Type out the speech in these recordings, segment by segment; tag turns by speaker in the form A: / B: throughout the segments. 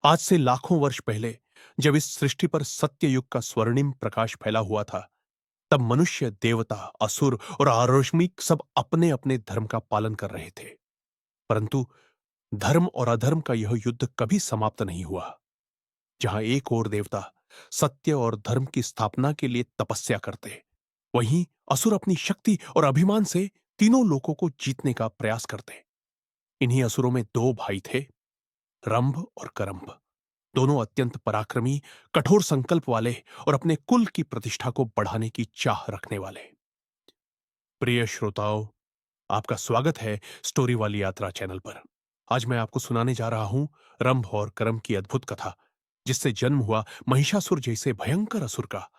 A: आज से लाखों वर्ष पहले जब इस सृष्टि पर सत्य युग का स्वर्णिम प्रकाश फैला हुआ था, तब मनुष्य, देवता, असुर और आरोष्मिक सब अपने अपने धर्म का पालन कर रहे थे। परंतु धर्म और अधर्म का यह युद्ध कभी समाप्त नहीं हुआ। जहां एक ओर देवता सत्य और धर्म की स्थापना के लिए तपस्या करते, वहीं असुर अपनी शक्ति और अभिमान से तीनों लोकों को जीतने का प्रयास करते। इन्हीं असुरों में दो भाई थे, रंभ और करंभ। दोनों अत्यंत पराक्रमी, कठोर संकल्प वाले और अपने कुल की प्रतिष्ठा को बढ़ाने की चाह रखने वाले। प्रिय श्रोताओं, आपका स्वागत है स्टोरी वाली यात्रा चैनल पर। आज मैं आपको सुनाने जा रहा हूं रंभ और करम की अद्भुत कथा, जिससे जन्म हुआ महिषासुर जैसे भयंकर असुर का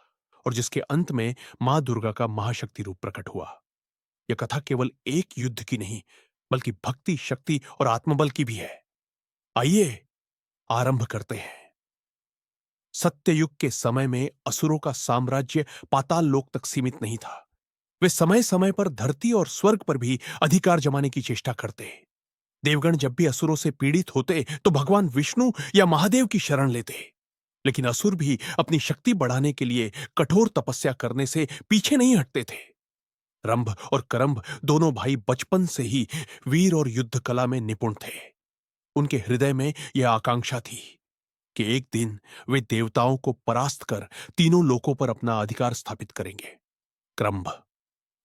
A: और जिसके अंत में मां दुर्गा का महाशक्ति रूप प्रकट हुआ। यह कथा केवल एक युद्ध की नहीं, बल्कि भक्ति, शक्ति और आत्मबल की भी है। आइए आरंभ करते हैं। सत्ययुग के समय में असुरों का साम्राज्य पाताल लोक तक सीमित नहीं था। वे समय समय पर धरती और स्वर्ग पर भी अधिकार जमाने की चेष्टा करते। देवगण जब भी असुरों से पीड़ित होते तो भगवान विष्णु या महादेव की शरण लेते। लेकिन असुर भी अपनी शक्ति बढ़ाने के लिए कठोर तपस्या करने से पीछे नहीं हटते थे। रंभ और करंभ दोनों भाई बचपन से ही वीर और युद्ध कला में निपुण थे। उनके हृदय में यह आकांक्षा थी कि एक दिन वे देवताओं को परास्त कर तीनों लोकों पर अपना अधिकार स्थापित करेंगे। क्रंभ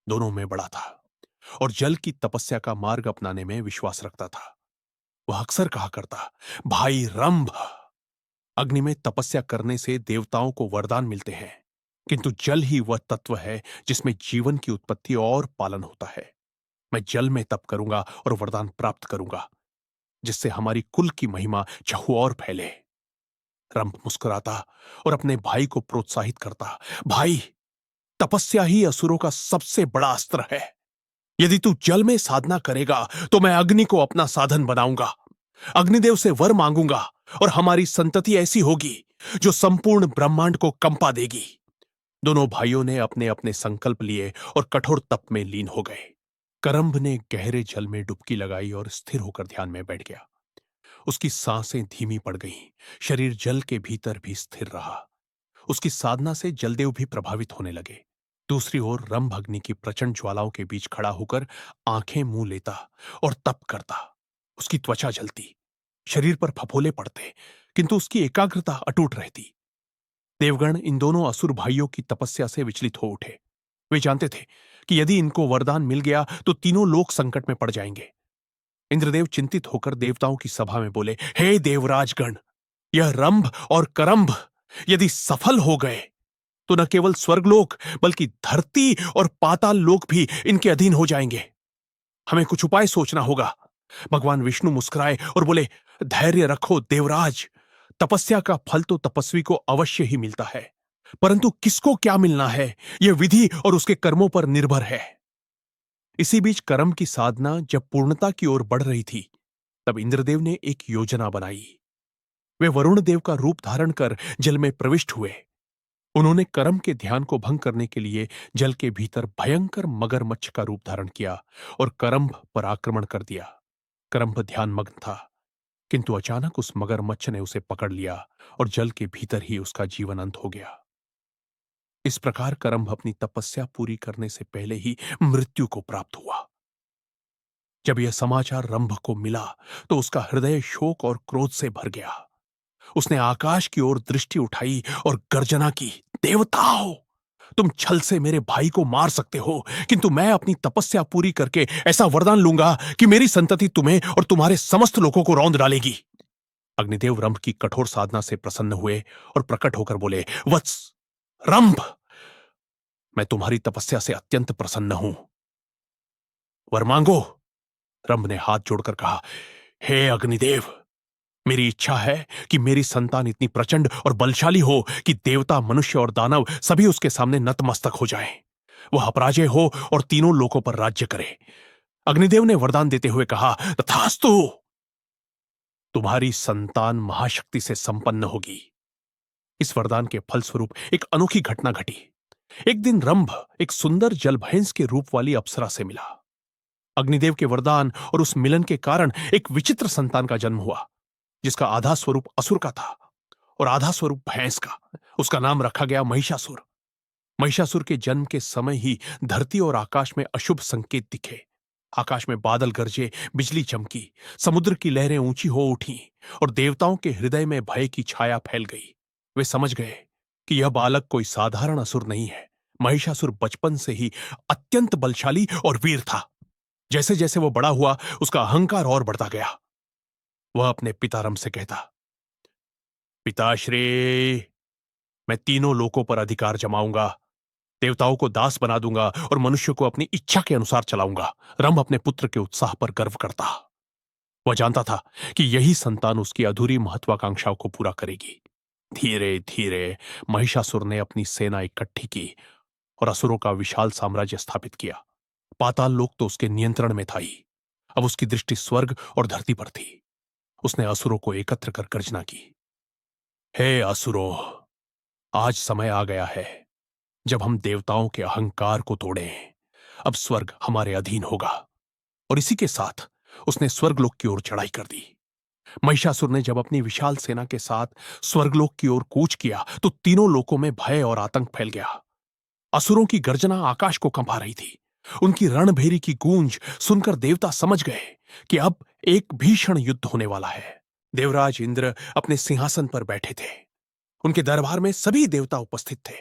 A: दोनों में बड़ा था और जल की तपस्या का मार्ग अपनाने में विश्वास रखता था। वह अक्सर कहा करता, भाई रंभ, अग्नि में तपस्या करने से देवताओं को वरदान मिलते हैं, किंतु जल ही वह तत्व है जिसमें जीवन की उत्पत्ति और पालन होता है। मैं जल में तप करूंगा और वरदान प्राप्त करूंगा, जिससे हमारी कुल की महिमा चहुओर और फैले। रंभ मुस्कुराता और अपने भाई को प्रोत्साहित करता, भाई, तपस्या ही असुरों का सबसे बड़ा अस्त्र है। यदि तू जल में साधना करेगा तो मैं अग्नि को अपना साधन बनाऊंगा। अग्निदेव से वर मांगूंगा और हमारी संतति ऐसी होगी जो संपूर्ण ब्रह्मांड को कंपा देगी। दोनों भाइयों ने अपने अपने संकल्प लिए और कठोर तप में लीन हो गए। करंभ ने गहरे जल में डुबकी लगाई और स्थिर होकर ध्यान में बैठ गया। उसकी सांसें धीमी पड़ गईं, शरीर जल के भीतर भी स्थिर रहा। उसकी साधना से जलदेव भी प्रभावित होने लगे। दूसरी ओर रंभ अग्नि की प्रचंड ज्वालाओं के बीच खड़ा होकर आंखें मुंह लेता और तप करता। उसकी त्वचा जलती, शरीर पर फफोले पड़ते, किंतु उसकी एकाग्रता अटूट रहती। देवगण इन दोनों असुर भाइयों की तपस्या से विचलित हो उठे। वे जानते थे कि यदि इनको वरदान मिल गया तो तीनों लोग संकट में पड़ जाएंगे। इंद्रदेव चिंतित होकर देवताओं की सभा में बोले, हे देवराजगण, यह रंभ और करंभ यदि सफल हो गए तो न केवल स्वर्गलोक बल्कि धरती और पाताल लोक भी इनके अधीन हो जाएंगे। हमें कुछ उपाय सोचना होगा। भगवान विष्णु मुस्कुराए और बोले, धैर्य रखो देवराज, तपस्या का फल तो तपस्वी को अवश्य ही मिलता है, परंतु किसको क्या मिलना है यह विधि और उसके कर्मों पर निर्भर है। इसी बीच कर्म की साधना जब पूर्णता की ओर बढ़ रही थी, तब इंद्रदेव ने एक योजना बनाई। वे वरुण देव का रूप धारण कर जल में प्रविष्ट हुए। उन्होंने करम के ध्यान को भंग करने के लिए जल के भीतर भयंकर मगरमच्छ का रूप धारण किया और करंभ पर आक्रमण कर दिया। करंभ ध्यानमग्न था, किंतु अचानक उस मगरमच्छ ने उसे पकड़ लिया और जल के भीतर ही उसका जीवन अंत हो गया। इस प्रकार करंभ अपनी तपस्या पूरी करने से पहले ही मृत्यु को प्राप्त हुआ। जब यह समाचार रंभ को मिला तो उसका हृदय शोक और क्रोध से भर गया। उसने आकाश की ओर दृष्टि उठाई और गर्जना की, देवताओं, तुम छल से मेरे भाई को मार सकते हो, किंतु मैं अपनी तपस्या पूरी करके ऐसा वरदान लूंगा कि मेरी संतति तुम्हें और तुम्हारे समस्त लोगों को रौंद डालेगी। अग्निदेव रंभ की कठोर साधना से प्रसन्न हुए और प्रकट होकर बोले, वत्स रंभ, मैं तुम्हारी तपस्या से अत्यंत प्रसन्न हूं। वर मांगो। रंभ ने हाथ जोड़कर कहा, हे अग्निदेव, मेरी इच्छा है कि मेरी संतान इतनी प्रचंड और बलशाली हो कि देवता, मनुष्य और दानव सभी उसके सामने नतमस्तक हो जाएं। वह अपराजय हो और तीनों लोकों पर राज्य करे। अग्निदेव ने वरदान देते हुए कहा, तथास्तु, तुम्हारी संतान महाशक्ति से संपन्न होगी। इस वरदान के फलस्वरूप एक अनोखी घटना घटी। एक दिन रंभ एक सुंदर जलभैंस के रूप वाली अप्सरा से मिला। अग्निदेव के वरदान और उस मिलन के कारण एक विचित्र संतान का जन्म हुआ, जिसका आधा स्वरूप असुर का था और आधा स्वरूप भैंस का। उसका नाम रखा गया महिषासुर। महिषासुर के जन्म के समय ही धरती और आकाश में अशुभ संकेत दिखे। आकाश में बादल गरजे, बिजली चमकी, समुद्र की लहरें ऊंची हो उठी और देवताओं के हृदय में भय की छाया फैल गई। वे समझ गए कि यह बालक कोई साधारण असुर नहीं है। महिषासुर बचपन से ही अत्यंत बलशाली और वीर था। जैसे जैसे वो बड़ा हुआ, उसका अहंकार और बढ़ता गया। वह अपने पिता रम से कहता, पिताश्री, मैं तीनों लोकों पर अधिकार जमाऊंगा, देवताओं को दास बना दूंगा और मनुष्य को अपनी इच्छा के अनुसार चलाऊंगा। रम अपने पुत्र के उत्साह पर गर्व करता। वह जानता था कि यही संतान उसकी अधूरी महत्वाकांक्षाओं को पूरा करेगी। धीरे धीरे महिषासुर ने अपनी सेना इकट्ठी की और असुरों का विशाल साम्राज्य स्थापित किया। पाताल लोक तो उसके नियंत्रण में था ही। अब उसकी दृष्टि स्वर्ग और धरती पर थी। उसने असुरों को एकत्र कर गर्जना की, हे असुरों, आज समय आ गया है जब हम देवताओं के अहंकार को तोड़ें। अब स्वर्ग हमारे अधीन होगा। और इसी के साथ उसने स्वर्गलोक की ओर चढ़ाई कर दी। महिषासुर ने जब अपनी विशाल सेना के साथ स्वर्गलोक की ओर कूच किया तो तीनों लोकों में भय और आतंक फैल गया। असुरों की गर्जना आकाश को कंपा रही थी। उनकी रणभेरी की गूंज सुनकर देवता समझ गए कि अब एक भीषण युद्ध होने वाला है। देवराज इंद्र अपने सिंहासन पर बैठे थे। उनके दरबार में सभी देवता उपस्थित थे।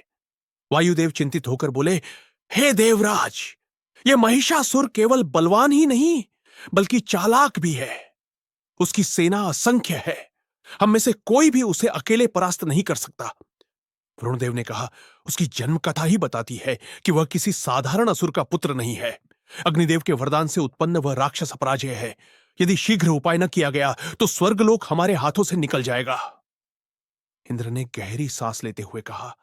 A: वायुदेव चिंतित होकर बोले, हे देवराज, यह महिषासुर केवल बलवान ही नहीं बल्कि चालाक भी है। उसकी सेना असंख्य है। हम में से कोई भी उसे अकेले परास्त नहीं कर सकता। वरुणदेव ने कहा, उसकी जन्म कथा ही बताती है कि वह किसी साधारण असुर का पुत्र नहीं है। अग्निदेव के वरदान से उत्पन्न वह राक्षस अपराजय है। यदि शीघ्र उपाय न किया गया तो स्वर्गलोक हमारे हाथों से निकल जाएगा। इंद्र ने गहरी सांस लेते हुए कहा,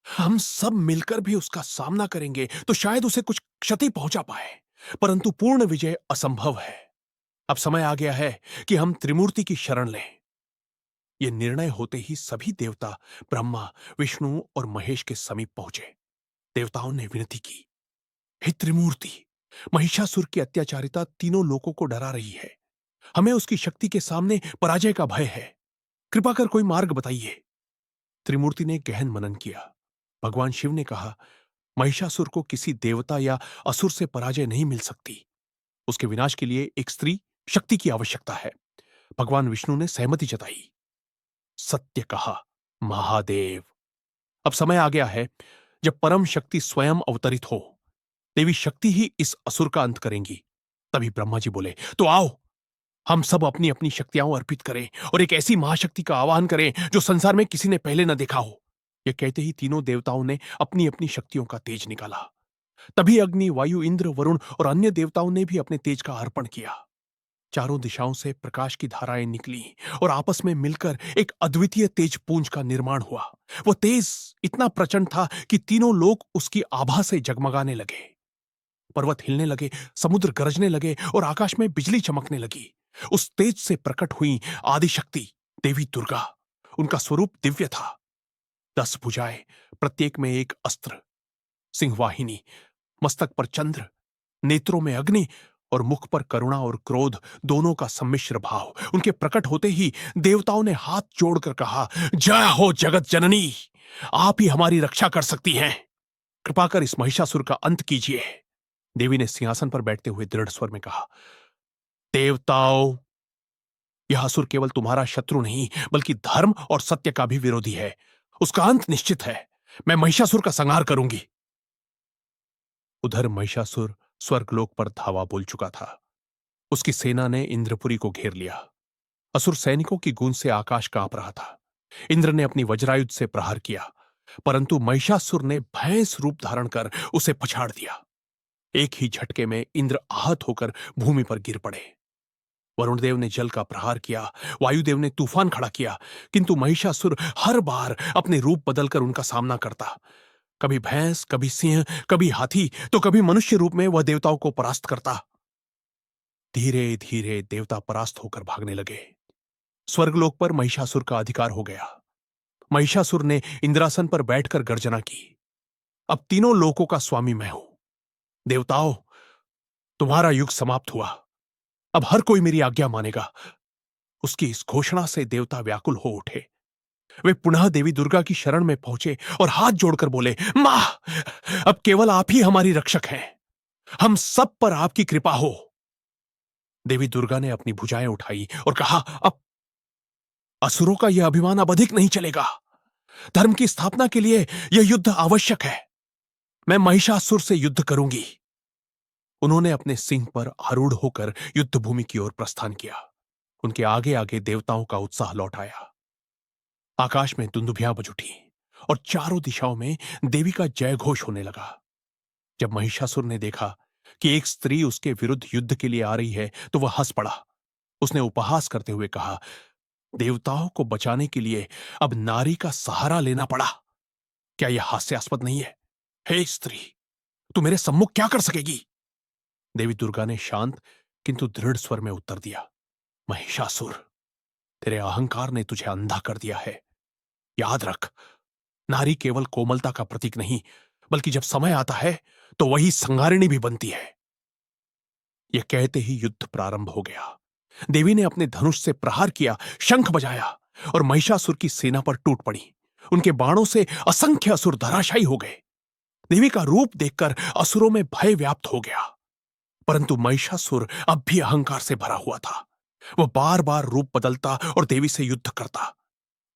A: हम सब मिलकर भी उसका सामना करेंगे तो शायद उसे कुछ क्षति पहुंचा पाए, परंतु पूर्ण विजय असंभव है। अब समय आ गया है कि हम त्रिमूर्ति की शरण लें। यह निर्णय होते ही सभी देवता ब्रह्मा, विष्णु और महेश के समीप पहुंचे। देवताओं ने विनती की, हे त्रिमूर्ति, महिषासुर की अत्याचारिता तीनों लोकों को डरा रही है। हमें उसकी शक्ति के सामने पराजय का भय है। कृपा कर कोई मार्ग बताइए। त्रिमूर्ति ने गहन मनन किया। भगवान शिव ने कहा, महिषासुर को किसी देवता या असुर से पराजय नहीं मिल सकती। उसके विनाश के लिए एक स्त्री शक्ति की आवश्यकता है। भगवान विष्णु ने सहमति जताई। सत्य कहा, महादेव। अब समय आ गया है जब परम शक्ति स्वयं अवतरित हो। देवी शक्ति ही इस असुर का अंत करेंगी। तभी ब्रह्मा जी बोले, तो आओ हम सब अपनी अपनी शक्तियां अर्पित करें और एक ऐसी महाशक्ति का आवाहन करें जो संसार में किसी ने पहले न देखा हो। यह कहते ही तीनों देवताओं ने अपनी अपनी शक्तियों का तेज निकाला। तभी अग्नि, वायु, इंद्र, वरुण और अन्य देवताओं ने भी अपने तेज का अर्पण किया। चारों दिशाओं से प्रकाश की धाराएं निकली और आपस में मिलकर एक अद्वितीय तेज पुंज का निर्माण हुआ। वह तेज इतना प्रचंड था कि तीनों लोग उसकी आभा से जगमगाने लगे। पर्वत हिलने लगे, समुद्र गरजने लगे और आकाश में बिजली चमकने लगी। उस तेज से प्रकट हुई आदिशक्ति देवी दुर्गा। उनका स्वरूप दिव्य था। 10 भुजाएं, प्रत्येक में एक अस्त्र, सिंहवाहिनी, मस्तक पर चंद्र, नेत्रों में अग्नि और मुख पर करुणा और क्रोध दोनों का सम्मिश्र भाव। उनके प्रकट होते ही देवताओं ने हाथ जोड़कर कहा, जय हो जगत जननी, आप ही हमारी रक्षा कर सकती हैं। कृपा कर इस महिषासुर का अंत कीजिए। देवी ने सिंहासन पर बैठते हुए दृढ़ स्वर में कहा, देवताओं, यह असुर केवल तुम्हारा शत्रु नहीं बल्कि धर्म और सत्य का भी विरोधी है। उसका अंत निश्चित है। मैं महिषासुर का संहार करूंगी। उधर महिषासुर स्वर्गलोक पर धावा बोल चुका था। उसकी सेना ने इंद्रपुरी को घेर लिया। असुर सैनिकों की गूंज से आकाश कांप रहा था। इंद्र ने अपनी वज्रायुध से प्रहार किया, परंतु महिषासुर ने भैंस रूप धारण कर उसे पछाड़ दिया। एक ही झटके में इंद्र आहत होकर भूमि पर गिर पड़े। वरुण देव ने जल का प्रहार किया, वायुदेव ने तूफान खड़ा किया, किंतु महिषासुर हर बार अपने रूप बदलकर उनका सामना करता। कभी भैंस, कभी सिंह, कभी हाथी तो कभी मनुष्य रूप में वह देवताओं को परास्त करता। धीरे धीरे देवता परास्त होकर भागने लगे। स्वर्गलोक पर महिषासुर का अधिकार हो गया। महिषासुर ने इंद्रासन पर बैठकर गर्जना की, अब तीनों लोकों का स्वामी मैं हूं। देवताओं, तुम्हारा युग समाप्त हुआ। अब हर कोई मेरी आज्ञा मानेगा। उसकी इस घोषणा से देवता व्याकुल हो उठे। वे पुनः देवी दुर्गा की शरण में पहुंचे और हाथ जोड़कर बोले, मां, अब केवल आप ही हमारी रक्षक हैं। हम सब पर आपकी कृपा हो। देवी दुर्गा ने अपनी भुजाएं उठाई और कहा, अब असुरों का यह अभिमान अब अधिक नहीं चलेगा। धर्म की स्थापना के लिए यह युद्ध आवश्यक है। मैं महिषासुर से युद्ध करूंगी। उन्होंने अपने सिंह पर आरूढ़ होकर युद्ध भूमि की ओर प्रस्थान किया। उनके आगे आगे देवताओं का उत्साह लौट आया। आकाश में दुंदुभियां बज उठी और चारों दिशाओं में देवी का जय घोष होने लगा। जब महिषासुर ने देखा कि एक स्त्री उसके विरुद्ध युद्ध के लिए आ रही है, तो वह हंस पड़ा। उसने उपहास करते हुए कहा, देवताओं को बचाने के लिए अब नारी का सहारा लेना पड़ा। क्या यह हास्यास्पद नहीं है? हे स्त्री, तू मेरे सम्मुख क्या कर सकेगी? देवी दुर्गा ने शांत किंतु दृढ़ स्वर में उत्तर दिया, महिषासुर, तेरे अहंकार ने तुझे अंधा कर दिया है। याद रख, नारी केवल कोमलता का प्रतीक नहीं, बल्कि जब समय आता है तो वही संहारिणी भी बनती है। यह कहते ही युद्ध प्रारंभ हो गया। देवी ने अपने धनुष से प्रहार किया, शंख बजाया और महिषासुर की सेना पर टूट पड़ी। उनके बाणों से असंख्य असुर धराशायी हो गए। देवी का रूप देखकर असुरों में भय व्याप्त हो गया, परंतु महिषासुर अब भी अहंकार से भरा हुआ था। वह बार बार रूप बदलता और देवी से युद्ध करता।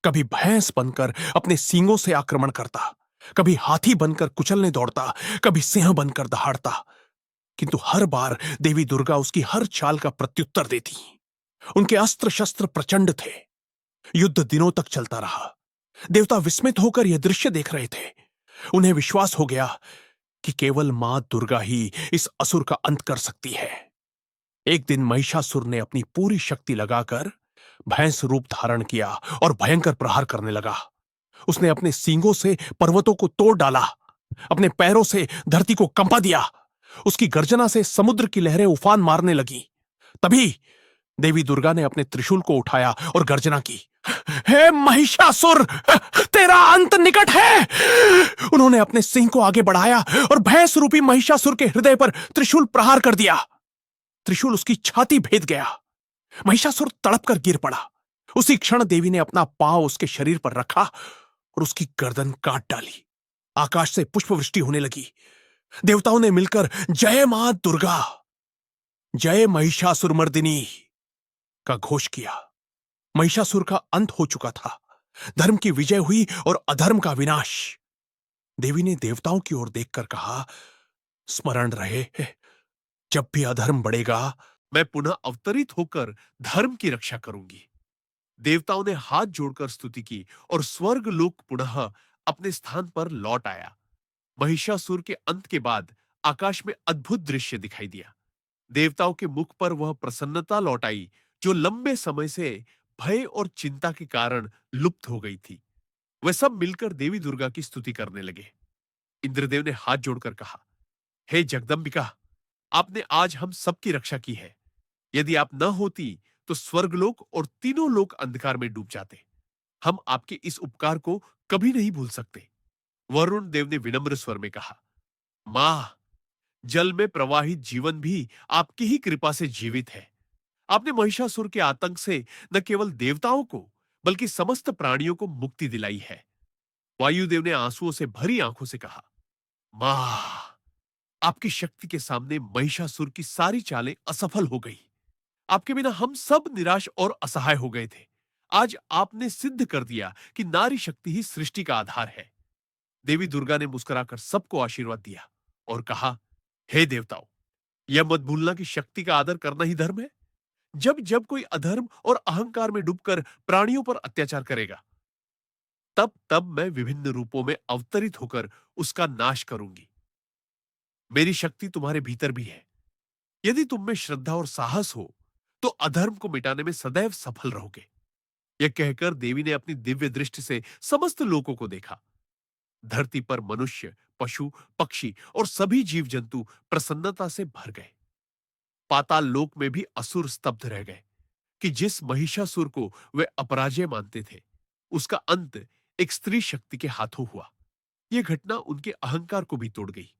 A: कभी भैंस बनकर अपने सींगों से आक्रमण करता, कभी हाथी बनकर कुचलने दौड़ता, कभी सिंह बनकर दहाड़ता, किंतु हर बार देवी दुर्गा उसकी हर चाल का प्रत्युत्तर देती। उनके अस्त्र शस्त्र प्रचंड थे। युद्ध दिनों तक चलता रहा। देवता विस्मित होकर यह दृश्य देख रहे थे। उन्हें विश्वास हो गया कि केवल मां दुर्गा ही इस असुर का अंत कर सकती है। एक दिन महिषासुर ने अपनी पूरी शक्ति लगाकर भैंस रूप धारण किया और भयंकर प्रहार करने लगा। उसने अपने सींगों से पर्वतों को तोड़ डाला, अपने पैरों से धरती को कंपा दिया। उसकी गर्जना से समुद्र की लहरें उफान मारने लगी। तभी देवी दुर्गा ने अपने त्रिशूल को उठाया और गर्जना की, हे महिषासुर, तेरा अंत निकट है। उन्होंने अपने सिंह को आगे बढ़ाया और भैंस रूपी महिषासुर के हृदय पर त्रिशूल प्रहार कर दिया। त्रिशूल उसकी छाती भेद गया। महिषासुर तड़प कर गिर पड़ा। उसी क्षण देवी ने अपना पांव उसके शरीर पर रखा और उसकी गर्दन काट डाली। आकाश से पुष्पवृष्टि होने लगी। देवताओं ने मिलकर जय मां दुर्गा, जय महिषासुरमर्दिनी का घोष किया। महिषासुर का अंत हो चुका था। धर्म की विजय हुई और अधर्म का विनाश। देवी ने देवताओं की ओर देखकर कहा, स्मरण रहे, जब भी अधर्म बढ़ेगा, मैं पुनः अवतरित होकर धर्म की रक्षा करूंगी। देवताओं ने हाथ जोड़कर स्तुति की और स्वर्ग लोक पुनः अपने स्थान पर लौट आया। महिषासुर के अंत के बाद आकाश में अद्भुत दृश्य दिखाई दिया। देवताओं के मुख पर वह प्रसन्नता लौट आई जो लंबे समय से भय और चिंता के कारण लुप्त हो गई थी। वे सब मिलकर देवी दुर्गा की स्तुति करने लगे। इंद्रदेव ने हाथ जोड़कर कहा, हे जगदंबिका, आपने आज हम सबकी रक्षा की है। यदि आप न होती तो स्वर्गलोक और तीनों लोक अंधकार में डूब जाते। हम आपके इस उपकार को कभी नहीं भूल सकते। वरुण देव ने विनम्र स्वर में कहा, मां, जल में प्रवाहित जीवन भी आपकी ही कृपा से जीवित है। आपने महिषासुर के आतंक से न केवल देवताओं को बल्कि समस्त प्राणियों को मुक्ति दिलाई है। वायुदेव ने आंसुओं से भरी आंखों से कहा, मां, आपकी शक्ति के सामने महिषासुर की सारी चालें असफल हो गई। आपके बिना हम सब निराश और असहाय हो गए थे। आज आपने सिद्ध कर दिया कि नारी शक्ति ही सृष्टि का आधार है। देवी दुर्गा ने मुस्कुराकर सबको आशीर्वाद दिया और कहा, हे देवताओं, यह मत भूलना कि शक्ति का आदर करना ही धर्म है। जब जब कोई अधर्म और अहंकार में डूबकर प्राणियों पर अत्याचार करेगा, तब तब मैं विभिन्न रूपों में अवतरित होकर उसका नाश करूंगी। मेरी शक्ति तुम्हारे भीतर भी है। यदि तुम में श्रद्धा और साहस हो तो अधर्म को मिटाने में सदैव सफल रहोगे। यह कहकर देवी ने अपनी दिव्य दृष्टि से समस्त लोगों को देखा। धरती पर मनुष्य, पशु, पक्षी और सभी जीव जंतु प्रसन्नता से भर गए। पाताल लोक में भी असुर स्तब्ध रह गए कि जिस महिषासुर को वे अपराजय मानते थे, उसका अंत एक स्त्री शक्ति के हाथों हुआ। यह घटना उनके अहंकार को भी तोड़ गई।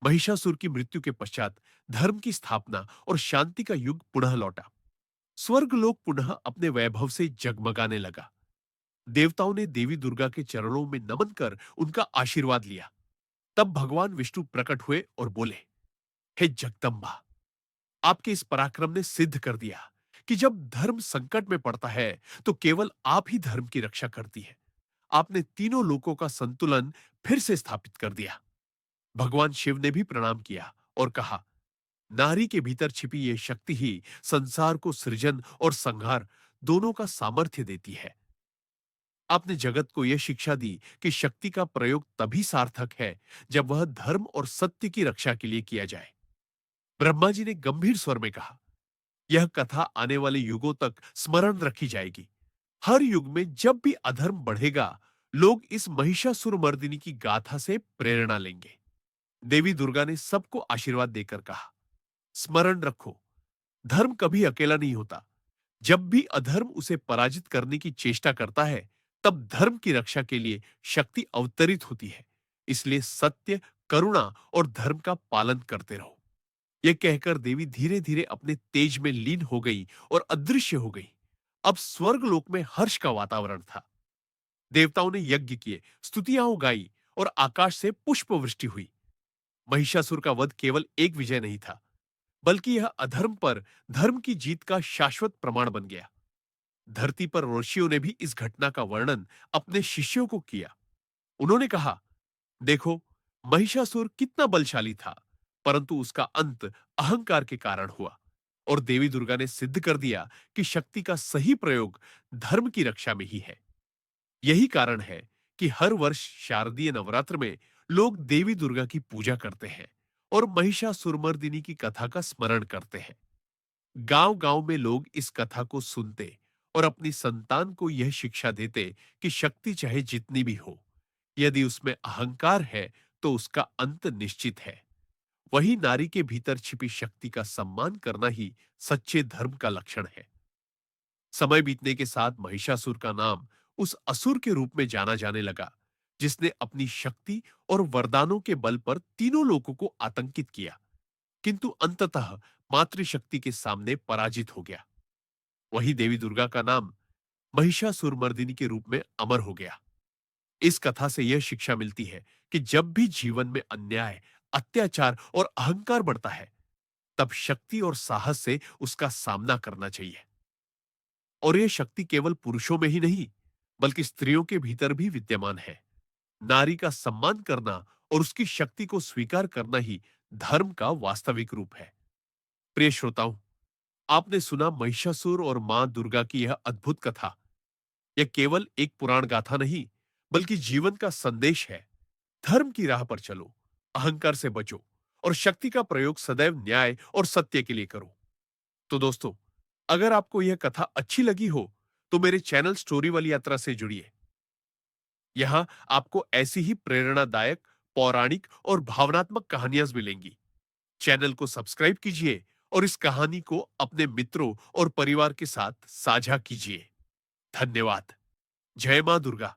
A: महिषासुर की मृत्यु के पश्चात धर्म की स्थापना और शांति का युग पुनः लौटा। स्वर्गलोक पुनः अपने वैभव से जगमगाने लगा। देवताओं ने देवी दुर्गा के चरणों में नमन कर उनका आशीर्वाद लिया। तब भगवान विष्णु प्रकट हुए और बोले, हे जगदम्बा, आपके इस पराक्रम ने सिद्ध कर दिया कि जब धर्म संकट में पड़ता है तो केवल आप ही धर्म की रक्षा करती है। आपने तीनों लोकों का संतुलन फिर से स्थापित कर दिया। भगवान शिव ने भी प्रणाम किया और कहा, नारी के भीतर छिपी यह शक्ति ही संसार को सृजन और संहार दोनों का सामर्थ्य देती है। आपने जगत को यह शिक्षा दी कि शक्ति का प्रयोग तभी सार्थक है जब वह धर्म और सत्य की रक्षा के लिए किया जाए। ब्रह्मा जी ने गंभीर स्वर में कहा, यह कथा आने वाले युगों तक स्मरण रखी जाएगी। हर युग में जब भी अधर्म बढ़ेगा, लोग इस महिषासुर मर्दिनी की गाथा से प्रेरणा लेंगे। देवी दुर्गा ने सबको आशीर्वाद देकर कहा, स्मरण रखो, धर्म कभी अकेला नहीं होता। जब भी अधर्म उसे पराजित करने की चेष्टा करता है, तब धर्म की रक्षा के लिए शक्ति अवतरित होती है। इसलिए सत्य, करुणा और धर्म का पालन करते रहो। यह कहकर देवी धीरे धीरे अपने तेज में लीन हो गई और अदृश्य हो गई। अब स्वर्गलोक में हर्ष का वातावरण था। देवताओं ने यज्ञ किए, स्तुतियां गाई और आकाश से पुष्प वृष्टि हुई। महिषासुर का वध केवल एक विजय नहीं था, बल्कि यह अधर्म पर धर्म की जीत का शाश्वत प्रमाण बन गया। धरती पर ऋषियों ने भी इस घटना का वर्णन अपने शिष्यों को किया। उन्होंने कहा, देखो, महिषासुर कितना बलशाली था, परंतु उसका अंत अहंकार के कारण हुआ। और देवी दुर्गा ने सिद्ध कर दिया कि शक्ति का सही प्रयोग धर्म की रक्षा में ही है। यही कारण है कि हर वर्ष शारदीय नवरात्र में लोग देवी दुर्गा की पूजा करते हैं और महिषासुरमर्दिनी की कथा का स्मरण करते हैं। गांव-गांव में लोग इस कथा को सुनते और अपनी संतान को यह शिक्षा देते कि शक्ति चाहे जितनी भी हो, यदि उसमें अहंकार है तो उसका अंत निश्चित है। वही नारी के भीतर छिपी शक्ति का सम्मान करना ही सच्चे धर्म का लक्षण है। समय बीतने के साथ महिषासुर का नाम उस असुर के रूप में जाना जाने लगा, जिसने अपनी शक्ति और वरदानों के बल पर तीनों लोगों को आतंकित किया, किंतु अंततः मातृशक्ति के सामने पराजित हो गया। वही देवी दुर्गा का नाम महिषासुरमर्दिनी के रूप में अमर हो गया। इस कथा से यह शिक्षा मिलती है कि जब भी जीवन में अन्याय, अत्याचार और अहंकार बढ़ता है, तब शक्ति और साहस से उसका सामना करना चाहिए। और यह शक्ति केवल पुरुषों में ही नहीं, बल्कि स्त्रियों के भीतर भी विद्यमान है। नारी का सम्मान करना और उसकी शक्ति को स्वीकार करना ही धर्म का वास्तविक रूप है। प्रिय श्रोताओं, आपने सुना महिषासुर और मां दुर्गा की यह अद्भुत कथा। यह केवल एक पुराण गाथा नहीं, बल्कि जीवन का संदेश है। धर्म की राह पर चलो, अहंकार से बचो और शक्ति का प्रयोग सदैव न्याय और सत्य के लिए करो। तो दोस्तों, अगर आपको यह कथा अच्छी लगी हो, तो मेरे चैनल स्टोरी वाली यात्रा से जुड़िए। यहां आपको ऐसी ही प्रेरणादायक, पौराणिक और भावनात्मक कहानियां मिलेंगी। चैनल को सब्सक्राइब कीजिए और इस कहानी को अपने मित्रों और परिवार के साथ साझा कीजिए। धन्यवाद। जय मां दुर्गा।